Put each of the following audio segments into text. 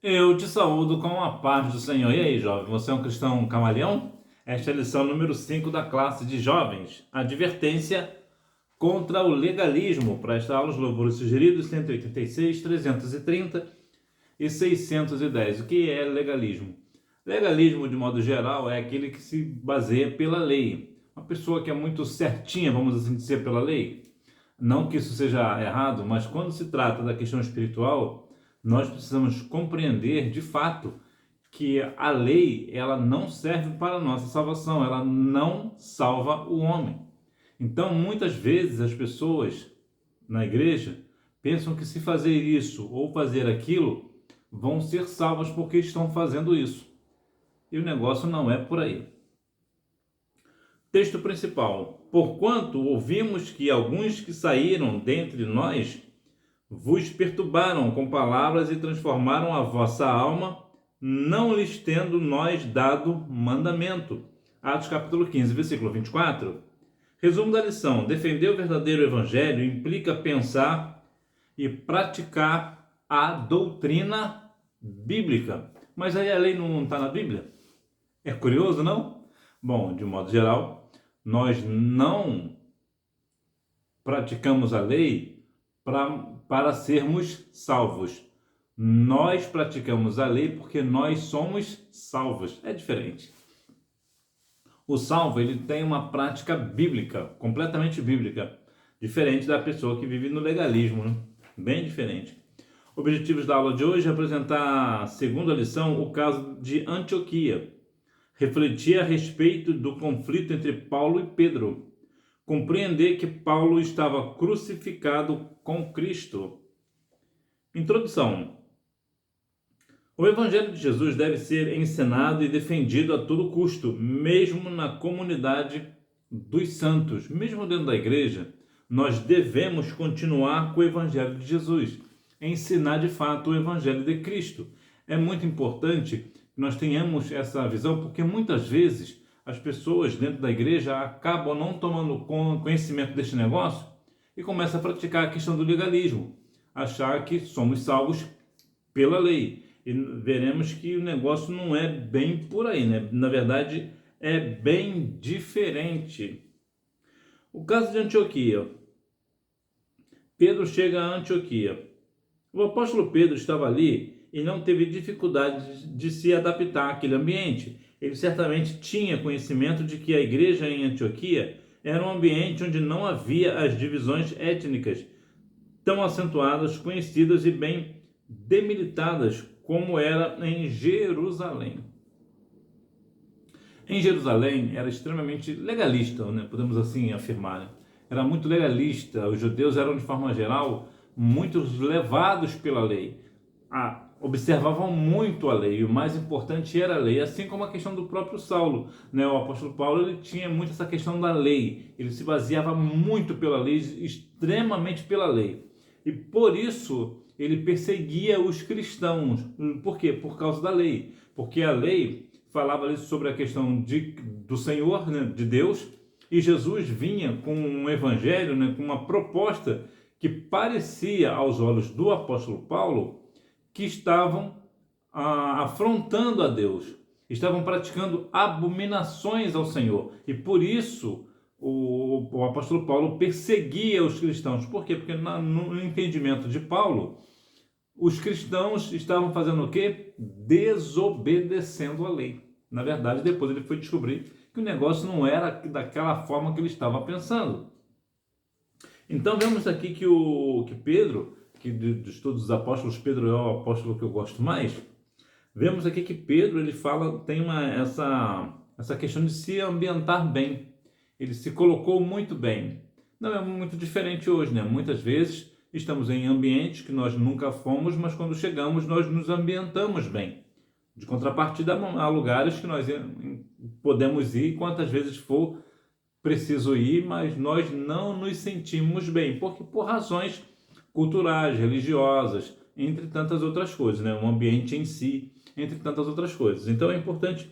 Eu te saúdo com a paz do Senhor. E aí, jovem, você é um cristão camaleão? Esta é a lição número 5 da classe de jovens. Advertência contra o legalismo. Para esta aula, os louvores sugeridos 186, 330 e 610. O que é legalismo? Legalismo, de modo geral, é aquele que se baseia pela lei. Uma pessoa que é muito certinha, vamos assim dizer, pela lei. Não que isso seja errado, mas quando se trata da questão espiritual, nós precisamos compreender de fato que a lei ela não serve para a nossa salvação, ela não salva o homem. Então, muitas vezes as pessoas na igreja pensam que se fazer isso ou fazer aquilo, vão ser salvas porque estão fazendo isso. E o negócio não é por aí. Texto principal. Porquanto ouvimos que alguns que saíram dentre nós vos perturbaram com palavras e transformaram a vossa alma, não lhes tendo nós dado mandamento. Atos capítulo 15, versículo 24. Resumo da lição. Defender o verdadeiro evangelho implica pensar e praticar a doutrina bíblica. Mas aí a lei não está na Bíblia? É curioso, não? Bom, de modo geral, nós não praticamos a lei para sermos salvos. Nós praticamos a lei porque nós somos salvos. É diferente. O salvo, ele tem uma prática bíblica, completamente bíblica, diferente da pessoa que vive no legalismo, né? Bem diferente. Objetivos da aula de hoje é apresentar, segundo a lição, o caso de Antioquia. Refletir a respeito do conflito entre Paulo e Pedro. Compreender que Paulo estava crucificado com Cristo. Introdução. O Evangelho de Jesus deve ser ensinado e defendido a todo custo, mesmo na comunidade dos santos, mesmo dentro da igreja. Nós devemos continuar com o Evangelho de Jesus, ensinar de fato o Evangelho de Cristo. É muito importante que nós tenhamos essa visão, porque muitas vezes as pessoas dentro da igreja acabam não tomando conhecimento deste negócio e começam a praticar a questão do legalismo, achar que somos salvos pela lei. E veremos que o negócio não é bem por aí, né? Na verdade, é bem diferente. O caso de Antioquia. Pedro chega a Antioquia. O apóstolo Pedro estava ali e não teve dificuldade de se adaptar àquele ambiente. Ele certamente tinha conhecimento de que a igreja em Antioquia era um ambiente onde não havia as divisões étnicas tão acentuadas, conhecidas e bem demilitadas como era em Jerusalém. Em Jerusalém era extremamente legalista, né? Podemos assim afirmar. Né? Era muito legalista, os judeus eram de forma geral muito levados pela lei. Observavam muito a lei, e o mais importante era a lei, assim como a questão do próprio Saulo, né? O apóstolo Paulo ele tinha muito essa questão da lei, ele se baseava muito pela lei, extremamente pela lei, e por isso ele perseguia os cristãos. Por quê? Por causa da lei, porque a lei falava ali sobre a questão do Senhor, né? De Deus, e Jesus vinha com um evangelho, né? Com uma proposta que parecia aos olhos do apóstolo Paulo que estavam afrontando a Deus, estavam praticando abominações ao Senhor. E por isso o apóstolo Paulo perseguia os cristãos. Por quê? Porque no entendimento de Paulo, os cristãos estavam fazendo o quê? Desobedecendo a lei. Na verdade, depois ele foi descobrir que o negócio não era daquela forma que ele estava pensando. Então vemos aqui que Pedro, que de todos os apóstolos, Pedro é o apóstolo que eu gosto mais. Vemos aqui que Pedro ele tem essa questão de se ambientar bem. Ele se colocou muito bem. Não é muito diferente hoje, né? Muitas vezes estamos em ambientes que nós nunca fomos, mas quando chegamos nós nos ambientamos bem. De contrapartida, há lugares que nós podemos ir quantas vezes for preciso ir, mas nós não nos sentimos bem, porque por razões culturais, religiosas, entre tantas outras coisas, né? O ambiente em si, entre tantas outras coisas. Então é importante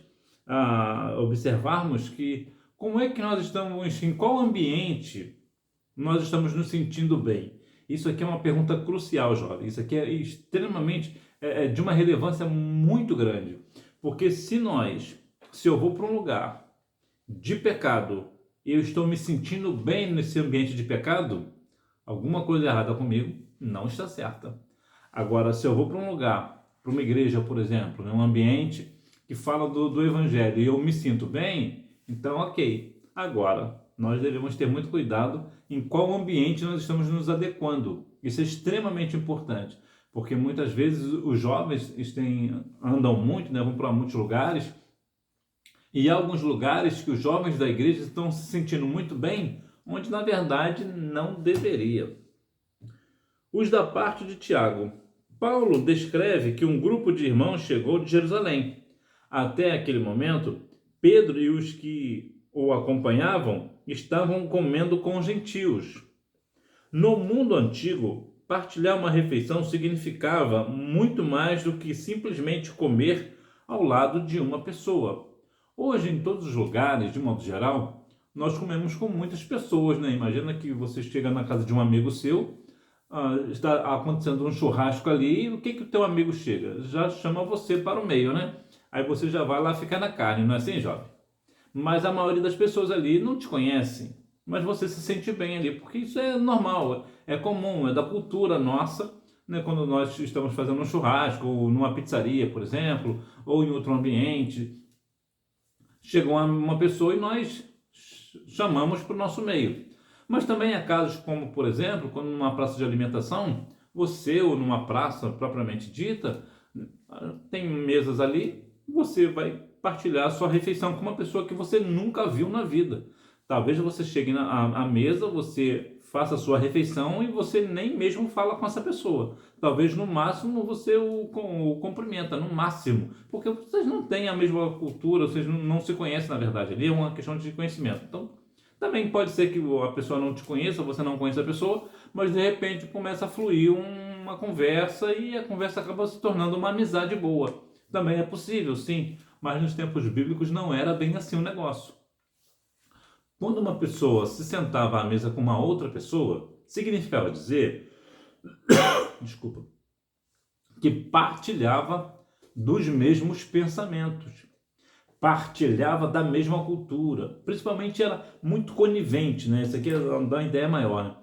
observarmos que como é que nós estamos, em qual ambiente nós estamos nos sentindo bem. Isso aqui é uma pergunta crucial, jovem. Isso aqui é extremamente é de uma relevância muito grande. Porque se eu vou para um lugar de pecado e eu estou me sentindo bem nesse ambiente de pecado, alguma coisa errada comigo não está certa. Agora, se eu vou para um lugar, para uma igreja, por exemplo, um ambiente que fala do evangelho e eu me sinto bem, então ok. Agora, nós devemos ter muito cuidado em qual ambiente nós estamos nos adequando. Isso é extremamente importante, porque muitas vezes os jovens andam muito, né, vão para muitos lugares, e há alguns lugares que os jovens da igreja estão se sentindo muito bem, onde na verdade não deveria. Os da parte de Tiago. Paulo descreve que um grupo de irmãos chegou de Jerusalém. Até aquele momento, Pedro e os que o acompanhavam estavam comendo com os gentios. No mundo antigo, partilhar uma refeição significava muito mais do que simplesmente comer ao lado de uma pessoa. Hoje, em todos os lugares, de modo geral, nós comemos com muitas pessoas, né? Imagina que você chega na casa de um amigo seu, está acontecendo um churrasco ali, e o que o teu amigo chega? Já chama você para o meio, né? Aí você já vai lá ficar na carne, não é assim, jovem? Mas a maioria das pessoas ali não te conhecem, mas você se sente bem ali, porque isso é normal, é comum, é da cultura nossa, né? Quando nós estamos fazendo um churrasco, ou numa pizzaria, por exemplo, ou em outro ambiente, chega uma pessoa e nós chamamos para o nosso meio. Mas também há casos como, por exemplo, quando numa praça de alimentação, você ou numa praça propriamente dita, tem mesas ali, você vai partilhar a sua refeição com uma pessoa que você nunca viu na vida. Talvez você chegue à mesa, você faça a sua refeição e você nem mesmo fala com essa pessoa. Talvez no máximo você o cumprimenta, no máximo. Porque vocês não têm a mesma cultura, vocês não se conhecem na verdade. Ali é uma questão de conhecimento. Então, também pode ser que a pessoa não te conheça, você não conheça a pessoa, mas de repente começa a fluir uma conversa e a conversa acaba se tornando uma amizade boa. Também é possível, sim, mas nos tempos bíblicos não era bem assim o negócio. Quando uma pessoa se sentava à mesa com uma outra pessoa, significava dizer, desculpa, que partilhava dos mesmos pensamentos, partilhava da mesma cultura, principalmente era muito conivente, né? Isso aqui é uma ideia maior, né?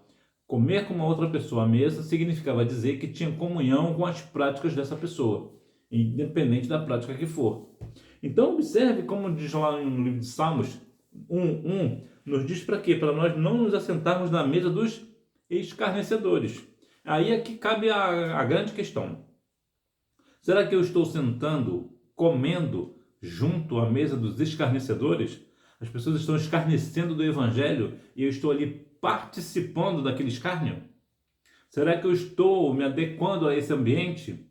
Comer com uma outra pessoa à mesa significava dizer que tinha comunhão com as práticas dessa pessoa, independente da prática que for. Então observe como diz lá no livro de Salmos 1:1, nos diz para quê? Para nós não nos assentarmos na mesa dos escarnecedores. Aí é que cabe a grande questão. Será que eu estou sentando, comendo junto à mesa dos escarnecedores? As pessoas estão escarnecendo do evangelho e eu estou ali participando daquele escárnio? Será que eu estou me adequando a esse ambiente?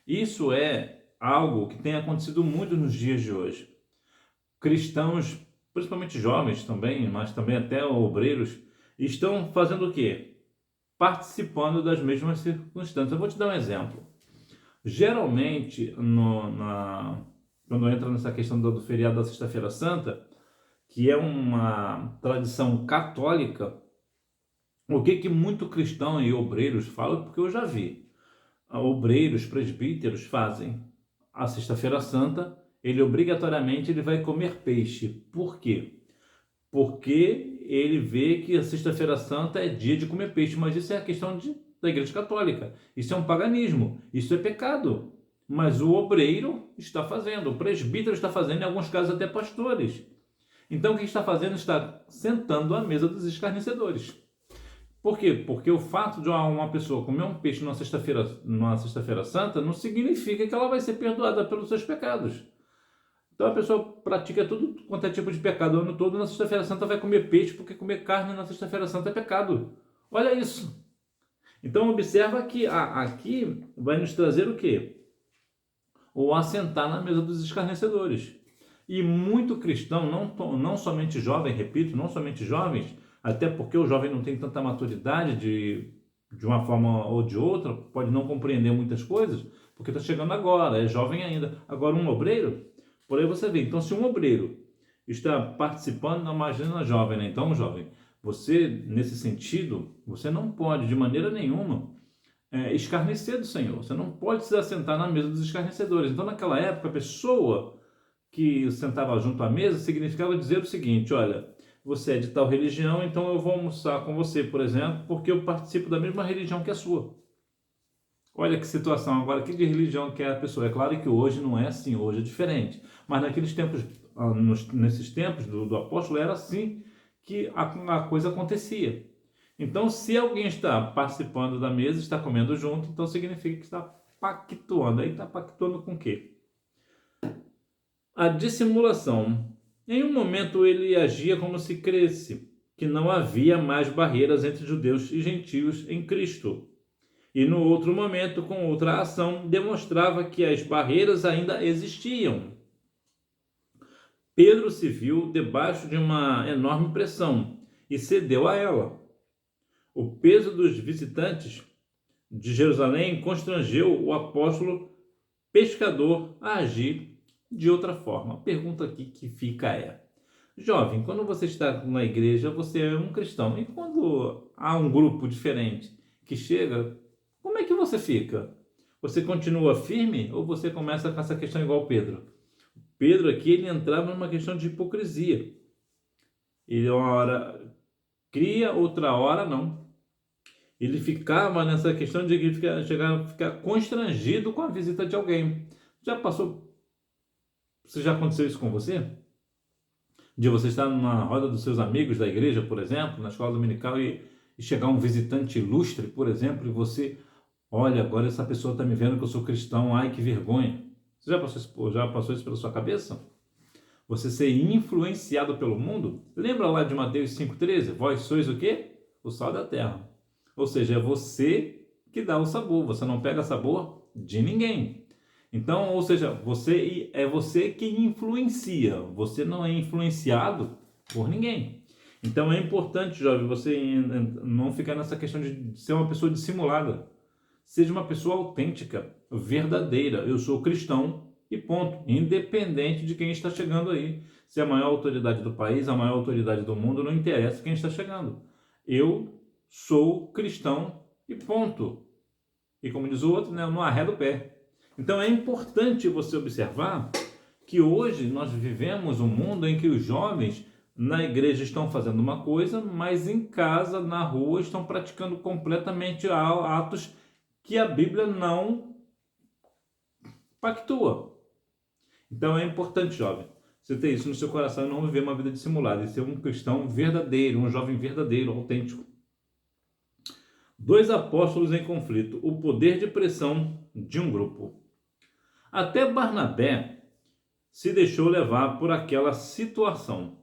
Isso é algo que tem acontecido muito nos dias de hoje. Cristãos, principalmente jovens também, mas também até obreiros, estão fazendo o quê? Participando das mesmas circunstâncias. Eu vou te dar um exemplo. Geralmente, quando entra nessa questão do feriado da Sexta-feira Santa, que é uma tradição católica, o que muito cristão e obreiros falam, porque eu já vi, obreiros, presbíteros fazem a Sexta-feira Santa, ele obrigatoriamente vai comer peixe. Por quê? Porque ele vê que a Sexta-feira Santa é dia de comer peixe, mas isso é a questão da Igreja Católica. Isso é um paganismo, isso é pecado. Mas o obreiro está fazendo, o presbítero está fazendo, em alguns casos até pastores. Então o que está fazendo? Está sentando à mesa dos escarnecedores. Por quê? Porque o fato de uma pessoa comer um peixe numa sexta-feira santa não significa que ela vai ser perdoada pelos seus pecados. Então a pessoa pratica tudo quanto é tipo de pecado o ano todo, na sexta-feira santa vai comer peixe, porque comer carne na sexta-feira santa é pecado. Olha isso. Então observa que aqui vai nos trazer o quê? O assentar na mesa dos escarnecedores. E muito cristão, não somente jovem, repito, não somente jovens, até porque o jovem não tem tanta maturidade de uma forma ou de outra, pode não compreender muitas coisas, porque está chegando agora, é jovem ainda. Agora um obreiro, por aí você vê, então se um obreiro está participando, não imagina jovem, né? Então jovem, você nesse sentido, você não pode de maneira nenhuma escarnecer do Senhor. Você não pode se assentar na mesa dos escarnecedores. Então, naquela época, a pessoa que sentava junto à mesa significava dizer o seguinte: olha, você é de tal religião, então eu vou almoçar com você, por exemplo, porque eu participo da mesma religião que a sua. Olha que situação. Agora, que de religião que é a pessoa? É claro que hoje não é assim, hoje é diferente. Mas naqueles tempos, nesses tempos do apóstolo, era assim que a coisa acontecia. Então, se alguém está participando da mesa, está comendo junto, então significa que está pactuando. Aí está pactuando com o quê? A dissimulação. Em um momento ele agia como se cresce que não havia mais barreiras entre judeus e gentios em Cristo. E no outro momento, com outra ação, demonstrava que as barreiras ainda existiam. Pedro se viu debaixo de uma enorme pressão e cedeu a ela. O peso dos visitantes de Jerusalém constrangeu o apóstolo pescador a agir de outra forma. A pergunta aqui que fica é: jovem, quando você está na igreja, você é um cristão. E quando há um grupo diferente que chega, como é que você fica? Você continua firme ou você começa com essa questão igual Pedro? Pedro aqui, ele entrava numa questão de hipocrisia. Ele uma hora cria, outra hora não. Ele ficava nessa questão de chegar a ficar constrangido com a visita de alguém. Já passou? Você já aconteceu isso com você? De você estar na roda dos seus amigos da igreja, por exemplo, na escola dominical e chegar um visitante ilustre, por exemplo, e você, olha, agora essa pessoa está me vendo que eu sou cristão, ai que vergonha. Você já passou isso pela sua cabeça? Você ser influenciado pelo mundo? Lembra lá de Mateus 5,13? Vós sois o quê? O sal da terra. Ou seja, é você que dá o sabor. Você não pega sabor de ninguém. Então, ou seja, você que influencia. Você não é influenciado por ninguém. Então é importante, jovem, você não ficar nessa questão de ser uma pessoa dissimulada. Seja uma pessoa autêntica, verdadeira. Eu sou cristão e ponto. Independente de quem está chegando aí. Se é a maior autoridade do país, a maior autoridade do mundo, não interessa quem está chegando. Eu sou cristão e ponto. E como diz o outro, né, eu não arredo o pé. Então é importante você observar que hoje nós vivemos um mundo em que os jovens na igreja estão fazendo uma coisa, mas em casa, na rua, estão praticando completamente atos que a Bíblia não pactua. Então é importante, jovem, você ter isso no seu coração e não viver uma vida dissimulada, e ser um cristão verdadeiro, um jovem verdadeiro, autêntico. Dois apóstolos em conflito, o poder de pressão de um grupo. Até Barnabé se deixou levar por aquela situação.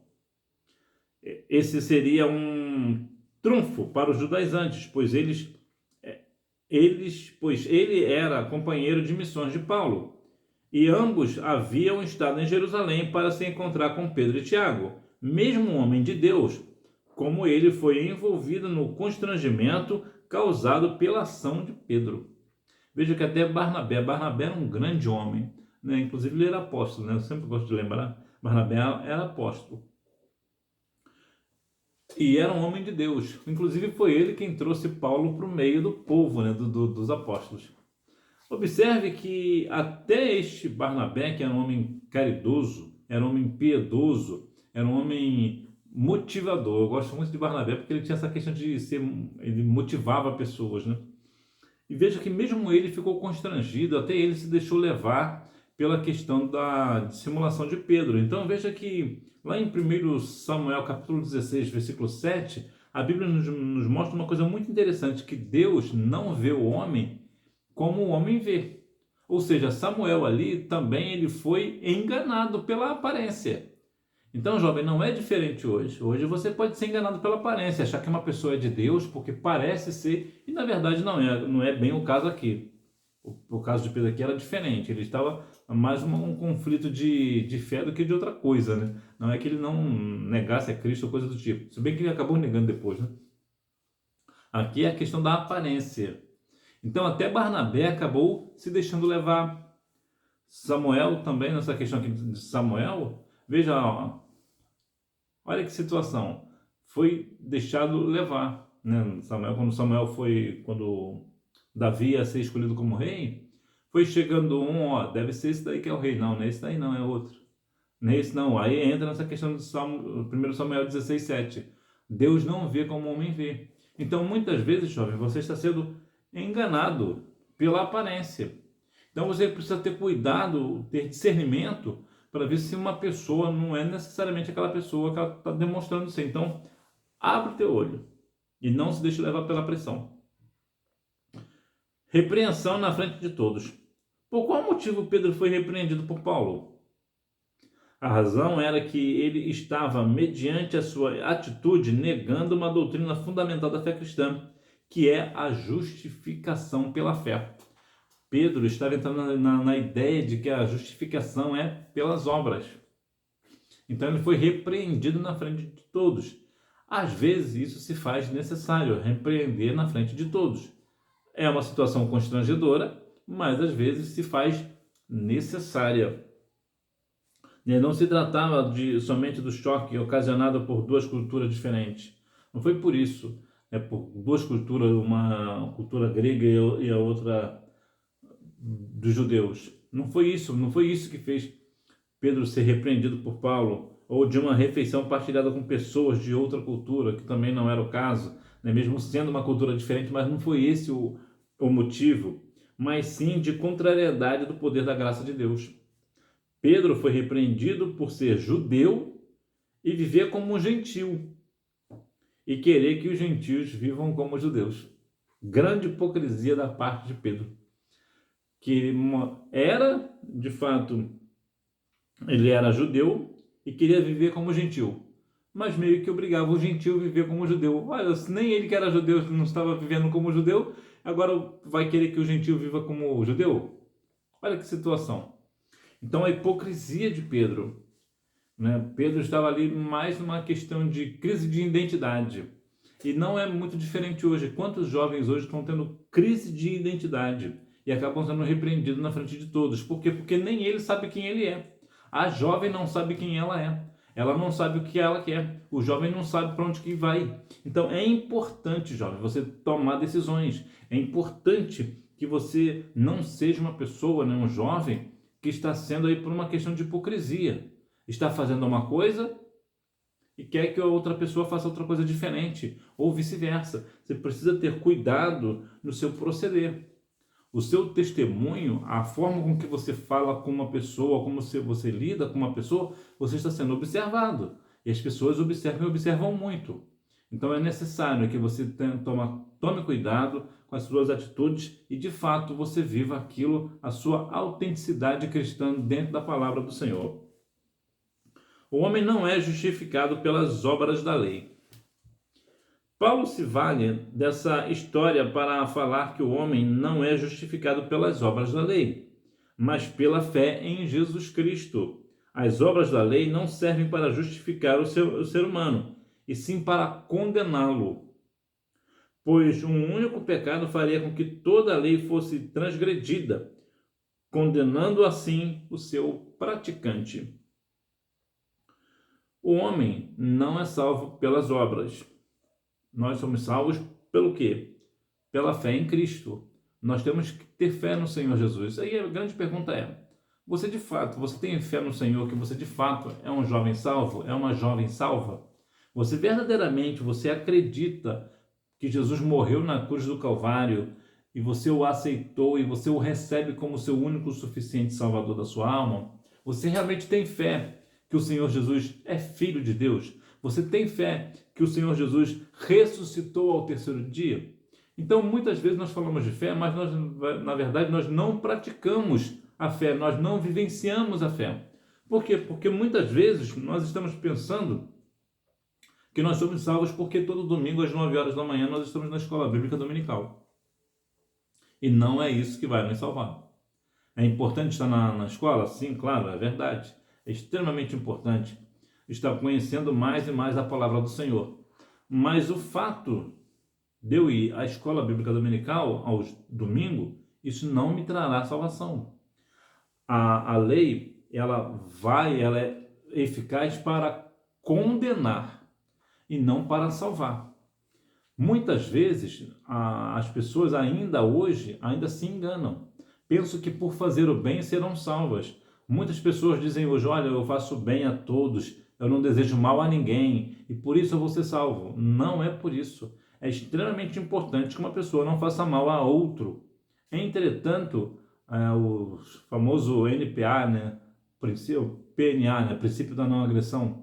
Esse seria um trunfo para os judaizantes, pois ele era companheiro de missões de Paulo, e ambos haviam estado em Jerusalém para se encontrar com Pedro e Tiago. Mesmo um homem de Deus, como ele, foi envolvido no constrangimento causado pela ação de Pedro. Veja que até Barnabé era um grande homem, né? Inclusive ele era apóstolo, né? Eu sempre gosto de lembrar, Barnabé era apóstolo. E era um homem de Deus. Inclusive foi ele quem trouxe Paulo para o meio do povo, né? dos apóstolos. Observe que até este Barnabé, que era um homem caridoso, era um homem piedoso, era um homem motivador. Eu gosto muito de Barnabé porque ele tinha essa questão de ele motivava pessoas, né? E veja que mesmo ele ficou constrangido, até ele se deixou levar pela questão da dissimulação de Pedro. Então veja que lá em 1 Samuel capítulo 16, versículo 7, a Bíblia nos mostra uma coisa muito interessante, que Deus não vê o homem como o homem vê. Ou seja, Samuel ali também ele foi enganado pela aparência. Então, jovem, não é diferente hoje. Hoje você pode ser enganado pela aparência, achar que uma pessoa é de Deus porque parece ser, e na verdade não é bem o caso aqui. O caso de Pedro aqui era diferente, ele estava mais um conflito de fé do que de outra coisa, né? Não é que ele não negasse a Cristo ou coisa do tipo, se bem que ele acabou negando depois, né? Aqui é a questão da aparência. Então até Barnabé acabou se deixando levar. Samuel também, nessa questão aqui de Samuel, veja, olha que situação, foi deixado levar, né? Quando Davi ia ser escolhido como rei, foi chegando ó, deve ser esse daí que é o rei. Não, não é esse daí não, é outro. Nesse não, aí entra nessa questão do Salmo, 1 Samuel 16:7. Deus não vê como o homem vê. Então, muitas vezes, jovem, você está sendo enganado pela aparência. Então, você precisa ter cuidado, ter discernimento para ver se uma pessoa não é necessariamente aquela pessoa que ela está demonstrando ser. Então, abre teu olho e não se deixe levar pela pressão. Repreensão na frente de todos. Por qual motivo Pedro foi repreendido por Paulo? A razão era que ele estava, mediante a sua atitude, negando uma doutrina fundamental da fé cristã, que é a justificação pela fé. Pedro estava entrando na ideia de que a justificação é pelas obras. Então ele foi repreendido na frente de todos. Às vezes isso se faz necessário, repreender na frente de todos. É uma situação constrangedora, mas às vezes se faz necessária. Não se tratava somente do choque ocasionado por duas culturas diferentes. Não foi por isso, por duas culturas, uma cultura grega e a outra dos judeus. Não foi isso que fez Pedro ser repreendido por Paulo, ou de uma refeição partilhada com pessoas de outra cultura, que também não era o caso, né? Mesmo sendo uma cultura diferente, mas não foi esse o motivo, mas sim de contrariedade do poder da graça de Deus. Pedro foi repreendido por ser judeu e viver como um gentil, e querer que os gentios vivam como judeus. Grande hipocrisia da parte de Pedro, que era, de fato, ele era judeu e queria viver como gentil, mas meio que obrigava o gentil a viver como judeu. Olha, nem ele que era judeu não estava vivendo como judeu, agora vai querer que o gentil viva como judeu? Olha que situação. Então a hipocrisia de Pedro, né? Pedro estava ali mais numa questão de crise de identidade. E não é muito diferente hoje. Quantos jovens hoje estão tendo crise de identidade e acabam sendo repreendidos na frente de todos? Por quê? Porque nem ele sabe quem ele é. A jovem não sabe quem ela é. Ela não sabe o que ela quer. O jovem não sabe para onde que vai. Então é importante, jovem, você tomar decisões. É importante que você não seja uma pessoa, né, um jovem, que está sendo aí por uma questão de hipocrisia. Está fazendo uma coisa e quer que a outra pessoa faça outra coisa diferente, ou vice-versa. Você precisa ter cuidado no seu proceder. O seu testemunho, a forma com que você fala com uma pessoa, como você lida com uma pessoa, você está sendo observado. E as pessoas observam e observam muito. Então é necessário que você tome cuidado com as suas atitudes e, de fato, você viva aquilo, a sua autenticidade cristã dentro da palavra do Senhor. O homem não é justificado pelas obras da lei. Paulo se vale dessa história para falar que o homem não é justificado pelas obras da lei, mas pela fé em Jesus Cristo. As obras da lei não servem para justificar o ser humano, e sim para condená-lo. Pois um único pecado faria com que toda a lei fosse transgredida, condenando assim o seu praticante. O homem não é salvo pelas obras. Nós somos salvos pelo quê? Pela fé em Cristo. Nós temos que ter fé no Senhor Jesus. Aí a grande pergunta é: você tem fé no Senhor, que você de fato é um jovem salvo? É uma jovem salva? Você verdadeiramente, você acredita que Jesus morreu na cruz do Calvário e você o aceitou e você o recebe como seu único suficiente salvador da sua alma? Você realmente tem fé que o Senhor Jesus é Filho de Deus? Você tem fé que o Senhor Jesus ressuscitou ao terceiro dia? Então, muitas vezes nós falamos de fé, mas na verdade, nós não praticamos a fé, nós não vivenciamos a fé. Por quê? Porque muitas vezes nós estamos pensando que nós somos salvos porque todo domingo às 9 horas da manhã nós estamos na escola bíblica dominical. E não é isso que vai nos salvar. É importante estar na escola? Sim, claro, é verdade. É extremamente importante estar conhecendo mais e mais a palavra do Senhor. Mas o fato de eu ir à escola bíblica dominical aos domingos, isso não me trará salvação. A lei, ela é eficaz para condenar e não para salvar. Muitas vezes as pessoas ainda hoje ainda se enganam. Penso que por fazer o bem serão salvas. Muitas pessoas dizem hoje, olha, eu faço bem a todos, eu não desejo mal a ninguém e por isso eu vou ser salvo. Não é por isso. É extremamente importante que uma pessoa não faça mal a outro. Entretanto, o famoso NPA, né, PNA, né, princípio da não agressão.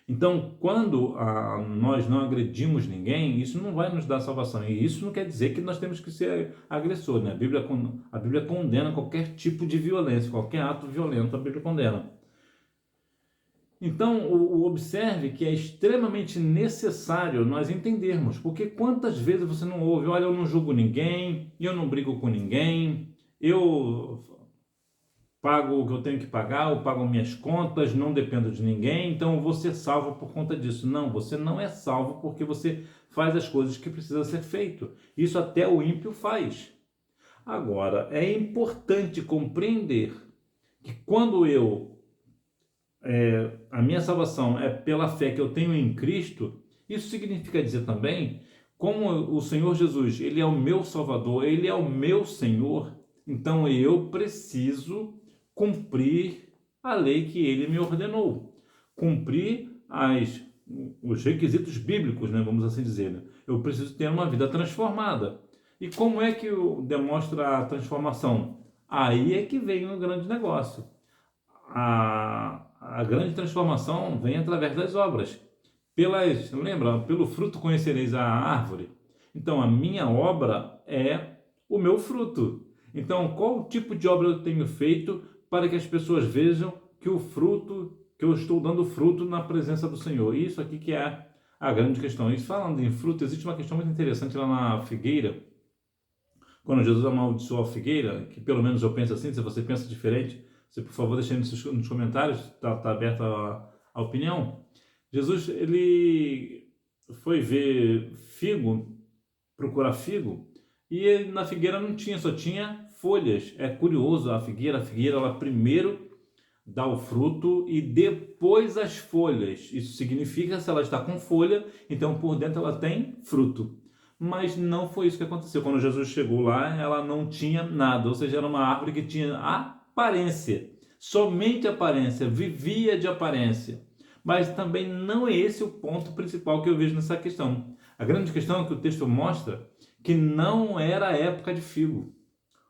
Então, quando nós não agredimos ninguém, isso não vai nos dar salvação. E isso não quer dizer que nós temos que ser agressor, né? A Bíblia condena qualquer tipo de violência, qualquer ato violento, a Bíblia condena. Então, observe que é extremamente necessário nós entendermos, porque quantas vezes você não ouve, olha, eu não julgo ninguém, eu não brigo com ninguém, eu pago o que eu tenho que pagar, eu pago minhas contas, não dependo de ninguém, então eu vou ser salvo por conta disso. Não, você não é salvo porque você faz as coisas que precisa ser feito. Isso até o ímpio faz. Agora, é importante compreender que quando a minha salvação é pela fé que eu tenho em Cristo, isso significa dizer também, como o Senhor Jesus, Ele é o meu Salvador, Ele é o meu Senhor, então eu preciso cumprir a lei que Ele me ordenou, cumprir os requisitos bíblicos, né, vamos assim dizer. Né? Eu preciso ter uma vida transformada. E como é que demonstra a transformação? Aí é que vem o grande negócio. A grande transformação vem através das obras. Lembra? Pelo fruto conhecereis a árvore. Então, a minha obra é o meu fruto. Então, qual tipo de obra eu tenho feito para que as pessoas vejam que que eu estou dando fruto na presença do Senhor? Isso aqui que é a grande questão. E falando em fruto, existe uma questão muito interessante lá na figueira. Quando Jesus amaldiçoou a figueira, que pelo menos eu penso assim, se você pensa diferente, você, por favor, deixe aí nos comentários, está aberta a opinião. Jesus, ele foi ver figo, procurar figo, e na figueira não tinha, só tinha folhas. É curioso, a figueira ela primeiro dá o fruto e depois as folhas. Isso significa, se ela está com folha, então por dentro ela tem fruto. Mas não foi isso que aconteceu. Quando Jesus chegou lá, ela não tinha nada, ou seja, era uma árvore que tinha aparência, somente aparência, vivia de aparência. Mas também não é esse o ponto principal que eu vejo nessa questão. A grande questão é que o texto mostra que não era a época de figo.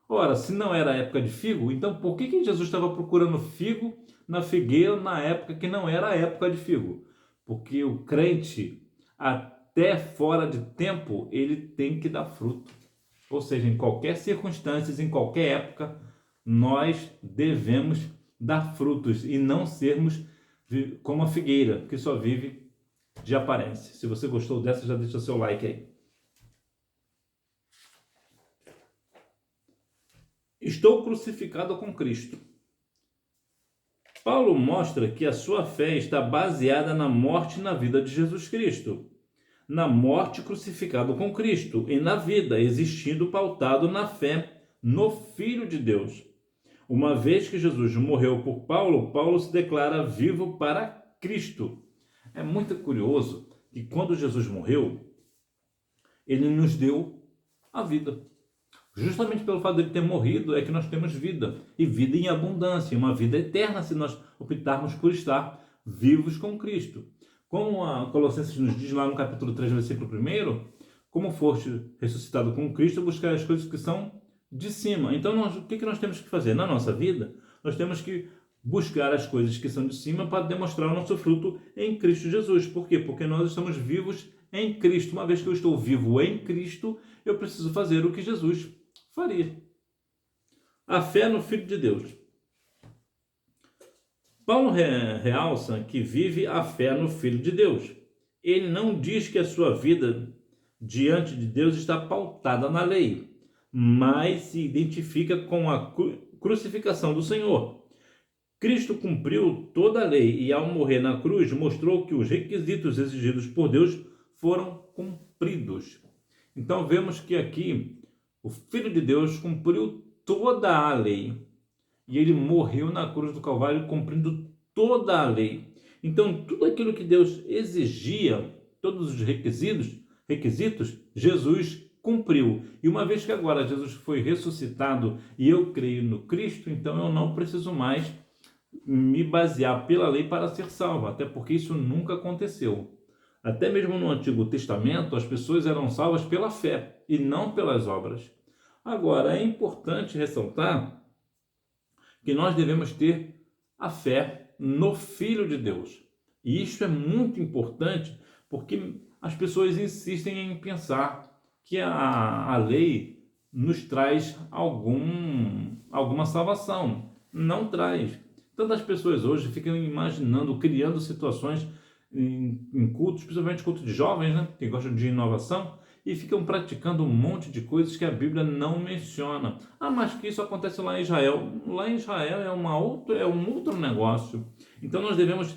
Ora, se não era a época de figo, então por que Jesus estava procurando figo na figueira na época que não era a época de figo? Porque o crente, até fora de tempo, ele tem que dar fruto. Ou seja, em qualquer circunstância, em qualquer época, nós devemos dar frutos e não sermos como a figueira, que só vive de aparência. Se você gostou dessa, já deixa seu like aí. Estou crucificado com Cristo. Paulo mostra que a sua fé está baseada na morte e na vida de Jesus Cristo. Na morte crucificado com Cristo e na vida existindo pautado na fé no Filho de Deus. Uma vez que Jesus morreu por Paulo, Paulo se declara vivo para Cristo. É muito curioso que quando Jesus morreu, ele nos deu a vida. Justamente pelo fato de ele ter morrido é que nós temos vida, e vida em abundância, uma vida eterna se nós optarmos por estar vivos com Cristo. Como a Colossenses nos diz lá no capítulo 3, versículo 1, como foste ressuscitado com Cristo, buscar as coisas que são de cima. Então, o que nós temos que fazer? Na nossa vida, nós temos que buscar as coisas que são de cima para demonstrar o nosso fruto em Cristo Jesus. Por quê? Porque nós estamos vivos em Cristo. Uma vez que eu estou vivo em Cristo, eu preciso fazer o que Jesus faria. A fé no Filho de Deus. Paulo realça que vive a fé no Filho de Deus. Ele não diz que a sua vida diante de Deus está pautada na lei, mas se identifica com a crucificação do Senhor. Cristo cumpriu toda a lei e, ao morrer na cruz, mostrou que os requisitos exigidos por Deus foram cumpridos. Então, vemos que aqui o Filho de Deus cumpriu toda a lei e ele morreu na cruz do Calvário cumprindo toda a lei. Então, tudo aquilo que Deus exigia, todos os requisitos, requisitos, Jesus cumpriu. E uma vez que agora Jesus foi ressuscitado e eu creio no Cristo, então eu não preciso mais me basear pela lei para ser salvo, até porque isso nunca aconteceu. Até mesmo no Antigo Testamento, as pessoas eram salvas pela fé e não pelas obras. Agora, é importante ressaltar que nós devemos ter a fé no Filho de Deus. E isso é muito importante porque as pessoas insistem em pensar que a lei nos traz alguma salvação. Não traz. Tantas pessoas hoje ficam imaginando, criando situações em cultos, principalmente cultos de jovens, né, que gostam de inovação, e ficam praticando um monte de coisas que a Bíblia não menciona. Ah, mas que isso acontece lá em Israel. Lá em Israel é um outro negócio. Então nós devemos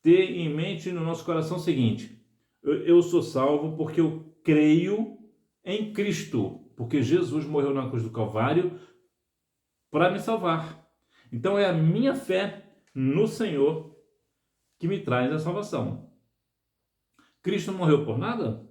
ter em mente no nosso coração o seguinte: eu sou salvo porque eu creio em Cristo, porque Jesus morreu na cruz do Calvário para me salvar. Então é a minha fé no Senhor que me traz a salvação. Cristo morreu por nada?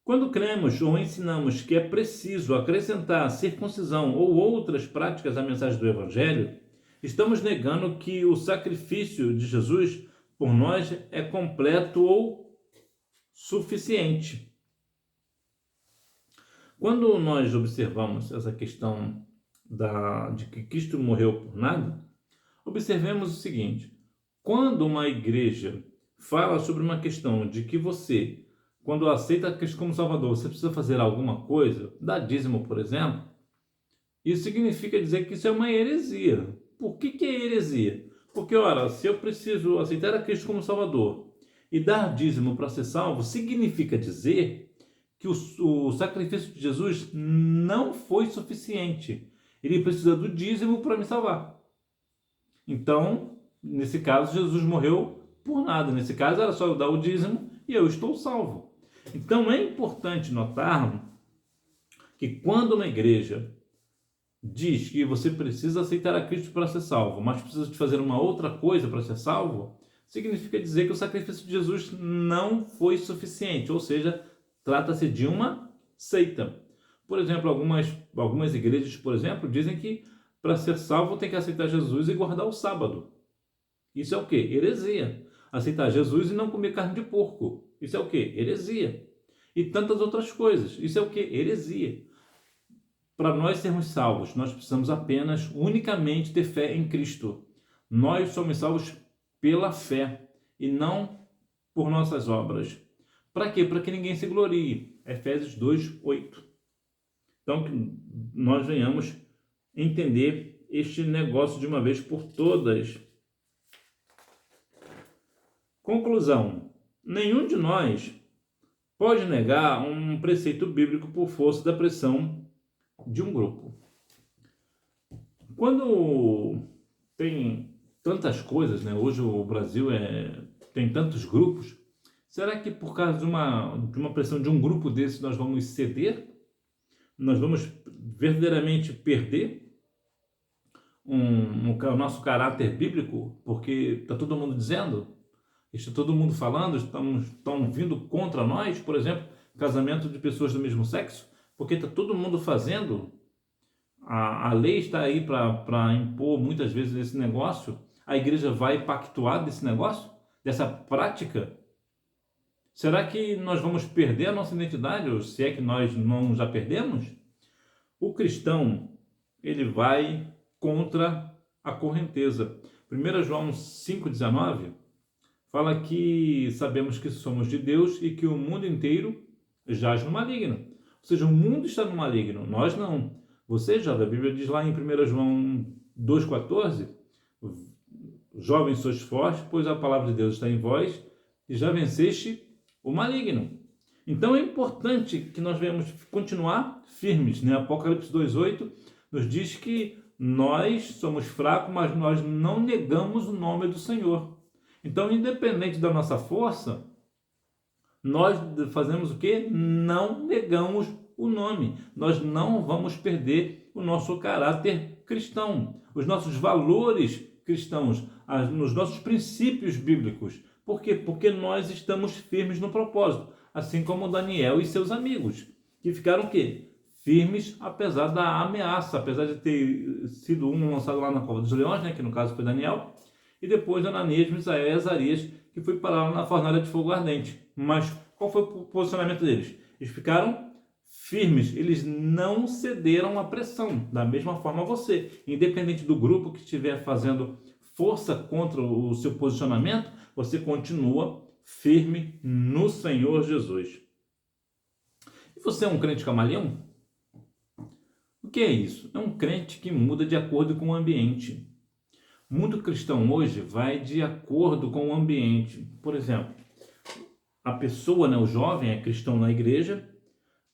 Quando cremos ou ensinamos que é preciso acrescentar circuncisão ou outras práticas à mensagem do Evangelho, estamos negando que o sacrifício de Jesus por nós é completo ou suficiente. Quando nós observamos essa questão de que Cristo morreu por nada, observemos o seguinte: quando uma igreja fala sobre uma questão de que você, quando aceita Cristo como Salvador, você precisa fazer alguma coisa, dar dízimo, por exemplo, isso significa dizer que isso é uma heresia. Por que é heresia? Porque, ora, se eu preciso aceitar a Cristo como Salvador e dar dízimo para ser salvo, significa dizer que o sacrifício de Jesus não foi suficiente. Ele precisa do dízimo para me salvar. Então, nesse caso, Jesus morreu por nada. Nesse caso, era só eu dar o dízimo e eu estou salvo. Então, é importante notar que quando uma igreja diz que você precisa aceitar a Cristo para ser salvo, mas precisa de fazer uma outra coisa para ser salvo, significa dizer que o sacrifício de Jesus não foi suficiente, ou seja, trata-se de uma seita. Por exemplo, algumas igrejas, por exemplo, dizem que para ser salvo tem que aceitar Jesus e guardar o sábado. Isso é o quê? Heresia. Aceitar Jesus e não comer carne de porco. Isso é o quê? Heresia. E tantas outras coisas. Isso é o quê? Heresia. Para nós sermos salvos, nós precisamos apenas, unicamente, ter fé em Cristo. Nós somos salvos pela fé e não por nossas obras. Para quê? Para que ninguém se glorie. Efésios 2:8. Então, que nós venhamos entender este negócio de uma vez por todas. Conclusão: nenhum de nós pode negar um preceito bíblico por força da pressão de um grupo. Quando tem tantas coisas, né? Hoje o Brasil tem tantos grupos, será que por causa de uma pressão de um grupo desse nós vamos ceder? Nós vamos verdadeiramente perder o nosso caráter bíblico? Porque está todo mundo dizendo, está todo mundo falando, estão vindo contra nós, por exemplo, casamento de pessoas do mesmo sexo, porque está todo mundo fazendo, a lei está aí para impor muitas vezes esse negócio, a igreja vai pactuar desse negócio, dessa prática? Será que nós vamos perder a nossa identidade, ou se é que nós não já perdemos? O cristão, ele vai contra a correnteza. 1 João 5,19 fala que sabemos que somos de Deus e que o mundo inteiro jaz no maligno. Ou seja, o mundo está no maligno, nós não. Você já, a Bíblia diz lá em 1 João 2,14, jovens sois fortes, pois a palavra de Deus está em vós e já venceste o maligno. Então é importante que nós venhamos continuar firmes, né? Apocalipse 2,8 nos diz que nós somos fracos, mas nós não negamos o nome do Senhor. Então, independente da nossa força, nós fazemos o quê? Não negamos o nome. Nós não vamos perder o nosso caráter cristão, os nossos valores cristãos, os nossos princípios bíblicos. Por quê? Porque nós estamos firmes no propósito, assim como Daniel e seus amigos, que ficaram o quê? Firmes apesar da ameaça, apesar de ter sido um lançado lá na cova dos leões, né, que no caso foi Daniel, e depois Ananias, Misael e Azarias, que foi parar lá na fornalha de fogo ardente. Mas qual foi o posicionamento deles? Eles ficaram firmes, eles não cederam à pressão. Da mesma forma você, independente do grupo que estiver fazendo força contra o seu posicionamento, você continua firme no Senhor Jesus. E você é um crente camaleão? O que é isso? É um crente que muda de acordo com o ambiente. Muito cristão hoje vai de acordo com o ambiente. Por exemplo, a pessoa, né, o jovem é cristão na igreja,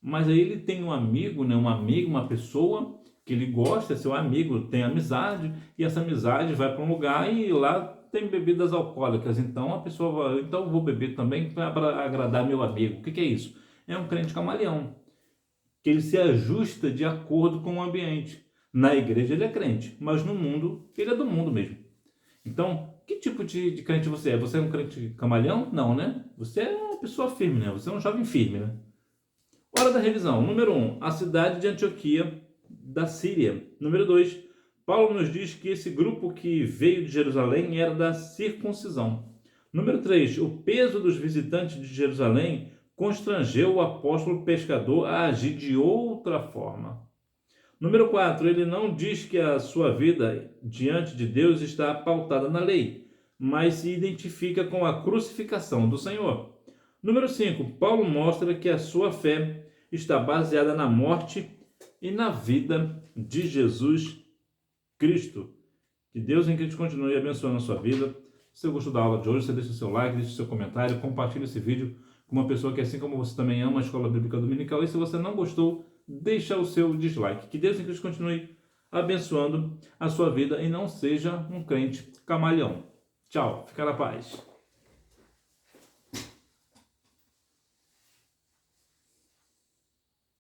mas aí ele tem um amigo, né, uma pessoa que ele gosta, é seu amigo, tem amizade, e essa amizade vai para um lugar e lá tem bebidas alcoólicas. Então a pessoa vai, então eu vou beber também para agradar meu amigo. O que é isso? É um crente camaleão, que ele se ajusta de acordo com o ambiente. Na igreja ele é crente, mas no mundo ele é do mundo mesmo. Então, que tipo de crente você é? Você é um crente camaleão? Não, né? Você é uma pessoa firme, né? Você é um jovem firme, né? Hora da revisão. Número 1, a cidade de Antioquia da Síria. Número 2, Paulo nos diz que esse grupo que veio de Jerusalém era da circuncisão. Número 3, o peso dos visitantes de Jerusalém constrangeu o apóstolo pescador a agir de outra forma. Número 4, ele não diz que a sua vida diante de Deus está pautada na lei, mas se identifica com a crucificação do Senhor. Número 5, Paulo mostra que a sua fé está baseada na morte e na vida de Jesus Cristo. Que Deus em Cristo continue abençoando a sua vida. Se você gostou da aula de hoje, você deixa o seu like, deixa o seu comentário, compartilha esse vídeo com uma pessoa que, assim como você, também ama a Escola Bíblica Dominical. E se você não gostou, deixa o seu dislike. Que Deus em Cristo continue abençoando a sua vida e não seja um crente camaleão. Tchau, fica na paz.